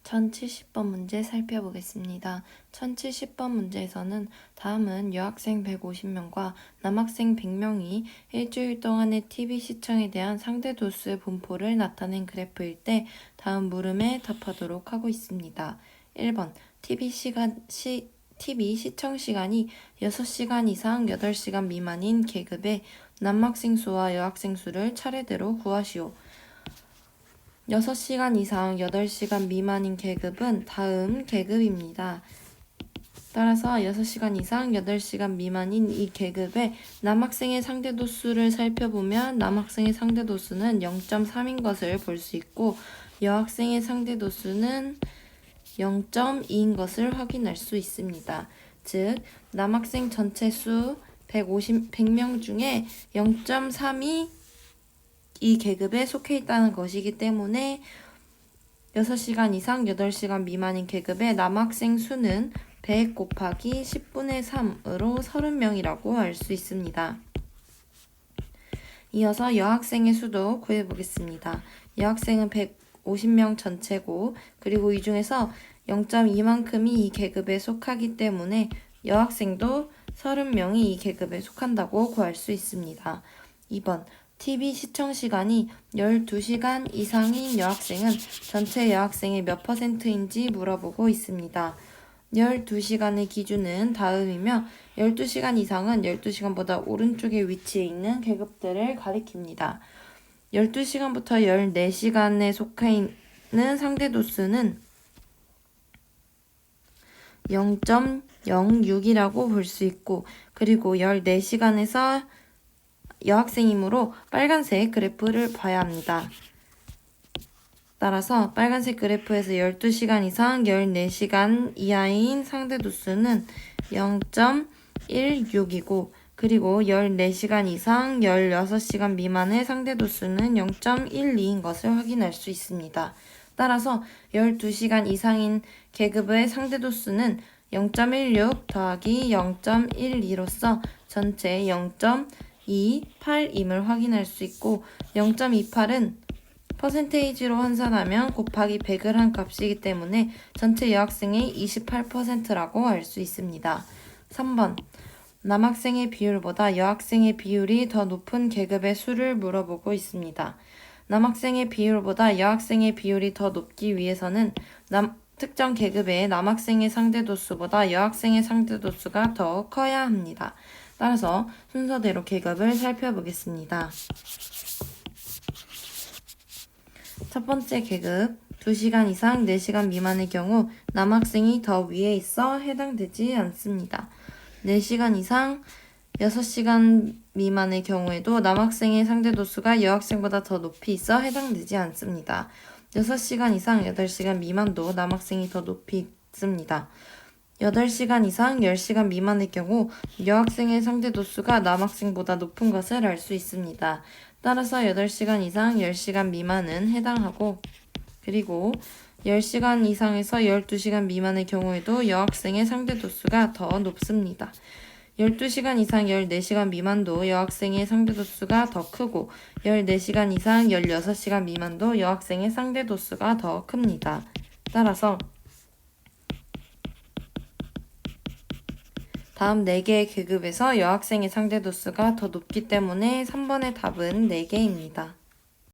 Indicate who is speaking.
Speaker 1: 1070번 문제 살펴보겠습니다. 1070번 문제에서는 다음은 여학생 150명과 남학생 100명이 일주일 동안의 TV 시청에 대한 상대 도수의 분포를 나타낸 그래프일 때 다음 물음에 답하도록 하고 있습니다. 1번 TV 시청 시간이 6시간 이상 8시간 미만인 계급의 남학생 수와 여학생 수를 차례대로 구하시오. 6시간 이상 8시간 미만인 계급은 다음 계급입니다. 따라서 6시간 이상 8시간 미만인 이 계급의 남학생의 상대도수를 살펴보면 남학생의 상대도수는 0.3인 것을 볼 수 있고 여학생의 상대도수는 0.2인 것을 확인할 수 있습니다. 즉, 남학생 전체 수 100명 중에 0.3이 이 계급에 속해 있다는 것이기 때문에 6시간 이상 8시간 미만인 계급의 남학생 수는 100 곱하기 10분의 3으로 30명이라고 알 수 있습니다. 이어서 여학생의 수도 구해보겠습니다. 여학생은 150명 전체고 그리고 이 중에서 0.2만큼이 이 계급에 속하기 때문에 여학생도 30명이 이 계급에 속한다고 구할 수 있습니다. 2번 TV 시청 시간이 12시간 이상인 여학생은 전체 여학생의 몇 %인지 물어보고 있습니다. 12시간의 기준은 다음이며 12시간 이상은 12시간보다 오른쪽에 위치해 있는 계급들을 가리킵니다. 12시간부터 14시간에 속해 있는 상대도수는 0.06이라고 볼 수 있고 그리고 14시간에서 여학생이므로 빨간색 그래프를 봐야 합니다. 따라서 빨간색 그래프에서 12시간 이상 14시간 이하인 상대도수는 0.16이고 그리고 14시간 이상 16시간 미만의 상대도수는 0.12인 것을 확인할 수 있습니다. 따라서 12시간 이상인 계급의 상대도수는 0.16 더하기 0.12로서 전체 0.28임을 확인할 수 있고 0.28은 퍼센테이지로 환산하면 곱하기 100을 한 값이기 때문에 전체 여학생의 28%라고 알 수 있습니다. 3번 남학생의 비율보다 여학생의 비율이 더 높은 계급의 수를 물어보고 있습니다. 남학생의 비율보다 여학생의 비율이 더 높기 위해서는 특정 계급의 남학생의 상대도수보다 여학생의 상대도수가 더 커야 합니다. 따라서 순서대로 계급을 살펴보겠습니다. 첫 번째 계급, 2시간 이상 4시간 미만의 경우 남학생이 더 위에 있어 해당되지 않습니다. 4시간 이상 6시간 미만의 경우에도 남학생의 상대도수가 여학생보다 더 높이 있어 해당되지 않습니다. 6시간 이상 8시간 미만도 남학생이 더 높이 있습니다. 8시간 이상 10시간 미만의 경우 여학생의 상대도수가 남학생보다 높은 것을 알 수 있습니다. 따라서 8시간 이상 10시간 미만은 해당하고 그리고 10시간 이상에서 12시간 미만의 경우에도 여학생의 상대도수가 더 높습니다. 12시간 이상 14시간 미만도 여학생의 상대도수가 더 크고 14시간 이상 16시간 미만도 여학생의 상대도수가 더 큽니다. 따라서 다음 4개의 계급에서 여학생의 상대도수가 더 높기 때문에 3번의 답은 4개입니다.